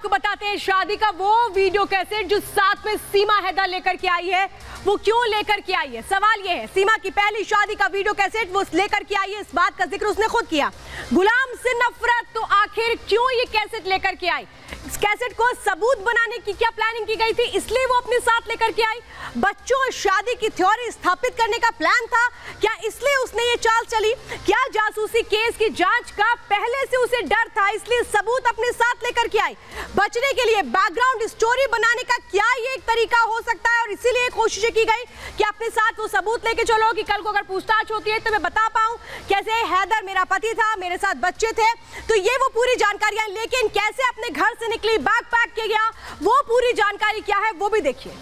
आपको बताते हैं शादी का वो वीडियो कैसेट जो साथ में सीमा हैदर लेकर के आई है, वो क्यों लेकर के आई है। सवाल ये है, सीमा की पहली शादी का वीडियो कैसेट वो लेकर के आई है, इस बात का जिक्र उसने खुद किया। गुलाम से नफरत, तो आखिर क्यों ये कैसेट लेकर के आई? इस कैसेट को सबूत बनाने की क्या प्लानिंग की गई थी, इसलिए वो अपने साथ लेकर के आई? बच्चों और शादी की थ्योरी स्थापित करने का प्लान था क्या, इसलिए उसने ये चाल चली? क्या जासूसी केस की जांच का पहले से उसे डर था, इसलिए सबूत अपने साथ लेकर के आई? बचने के लिए बैकग्राउंड स्टोरी बनाने का क्या ये एक तरीका हो सकता है, और इसीलिए कोशिश की गई कि अपने साथ वो सबूत लेके चलो कि कल को अगर पूछताछ होती है तो मैं बता पाऊं कैसे हैदर मेरा पति था, मेरे साथ बच्चे थे। तो ये वो पूरी जानकारियां, लेकिन कैसे अपने घर से निकली, बैग पैक किया गया, वो पूरी जानकारी क्या है वो भी देखिए।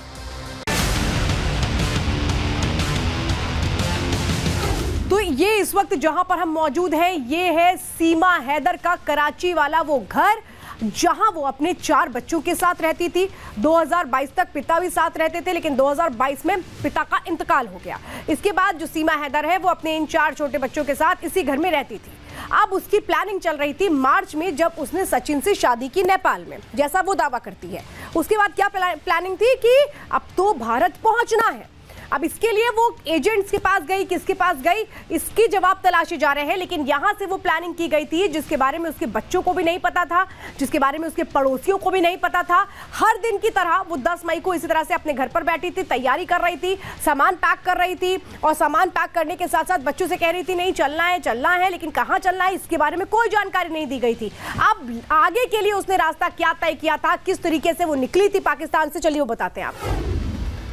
तो ये इस वक्त जहां पर हम मौजूद हैं, ये है सीमा हैदर का कराची वाला वो घर जहां वो अपने 4 बच्चों के साथ रहती थी। 2022 तक पिता भी साथ रहते थे, लेकिन 2022 में पिता का इंतकाल हो गया। इसके बाद जो सीमा हैदर है वो अपने इन 4 छोटे बच्चों के साथ इसी घर में रहती थी। अब उसकी प्लानिंग चल रही थी मार्च में, जब उसने सचिन से शादी की नेपाल में, जैसा वो दावा करती है। उसके बाद क्या प्लानिंग थी कि अब तो भारत पहुंचना है। अब इसके लिए वो एजेंट्स के पास गई, किसके पास गई, इसकी जवाब तलाशे जा रहे हैं। लेकिन यहाँ से वो प्लानिंग की गई थी जिसके बारे में उसके बच्चों को भी नहीं पता था, जिसके बारे में उसके पड़ोसियों को भी नहीं पता था। हर दिन की तरह वो 10 मई को इसी तरह से अपने घर पर बैठी थी, तैयारी कर रही थी, सामान पैक कर रही थी, और सामान पैक करने के साथ साथ बच्चों से कह रही थी नहीं चलना है, लेकिन कहाँ चलना है इसके बारे में कोई जानकारी नहीं दी गई थी। अब आगे के लिए उसने रास्ता क्या तय किया था, किस तरीके से वो निकली थी पाकिस्तान से, चलिए वो बताते हैं आपको।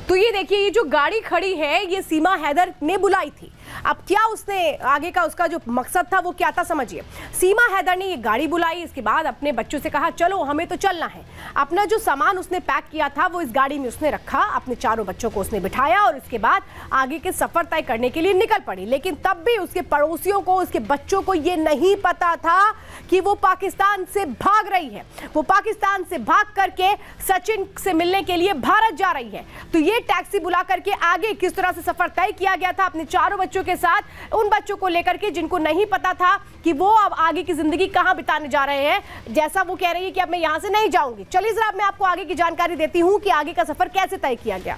तो ये देखिए, ये जो गाड़ी खड़ी है ये सीमा हैदर ने बुलाई थी। अब क्या उसने आगे का उसका जो मकसद था वो क्या था, समझिए। सीमा हैदर ने ये गाड़ी बुलाई, इसके बाद अपने बच्चों से कहा चलो हमें तो चलना है। अपना जो सामान उसने पैक किया था वो इस गाड़ी में उसने रखा, अपने 4 बच्चों को उसने बिठाया और इसके बाद आगे के सफर तय करने के लिए निकल पड़ी। लेकिन तब भी उसके पड़ोसियों को, उसके बच्चों को ये नहीं पता था कि वो पाकिस्तान से भाग रही है। वो पाकिस्तान से भाग करके सचिन से मिलने के लिए भारत जा रही है। तो ये टैक्सी बुला करके आगे किस तरह से सफर तय किया गया था अपने 4 बच्चों के साथ, उन बच्चों को लेकर के जिनको नहीं पता था कि वो अब आगे की जिंदगी कहां बिताने जा रहे हैं। जैसा वो कह रही है कि अब मैं यहां से नहीं जाऊंगी। चलिए जरा मैं आपको आगे की जानकारी देती हूं कि आगे का सफर कैसे तय किया गया।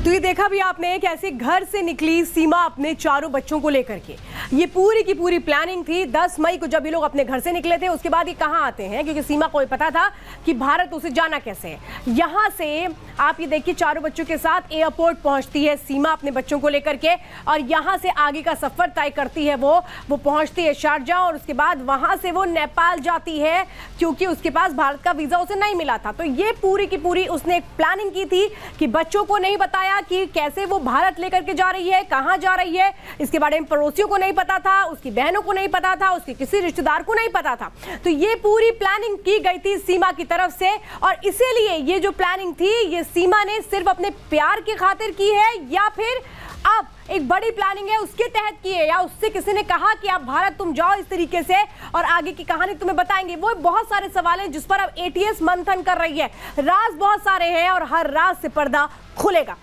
तो ये देखा भी आपने कैसे घर से निकली सीमा अपने 4 बच्चों को लेकर के। ये पूरी की पूरी प्लानिंग थी। 10 मई को जब ये लोग अपने घर से निकले थे, उसके बाद ये कहाँ आते हैं, क्योंकि सीमा को पता था कि भारत उसे जाना कैसे है। यहाँ से आप ये देखिए 4 बच्चों के साथ एयरपोर्ट पहुँचती है सीमा अपने बच्चों को लेकर के, और यहाँ से आगे का सफर तय करती है। वो पहुँचती है शारजा, और उसके बाद वहाँ से वो नेपाल जाती है, क्योंकि उसके पास भारत का वीज़ा उसे नहीं मिला था। तो ये पूरी की पूरी उसने एक प्लानिंग की थी कि बच्चों को नहीं बताया कि कैसे वो भारत लेकर के जा रही है, कहां जा रही है, इसके बारे में पड़ोसियों को नहीं पता था, उसकी बहनों को नहीं पता था, उसके किसी रिश्तेदार को नहीं पता था। तो ये पूरी प्लानिंग की गई थी सीमा की तरफ से, और इसीलिए ये जो प्लानिंग थी ये सीमा ने सिर्फ अपने प्यार की खातिर की है, या फिर अब एक बड़ी प्लानिंग है उसके तहत की है, या उससे किसी ने कहा कि आप भारत तुम जाओ इस तरीके से और आगे की कहानी तुम्हें बताएंगे। वो बहुत सारे सवाल हैं जिस पर अब एटीएस मंथन कर रही है। राज बहुत सारे हैं और हर राज से पर्दा खुलेगा।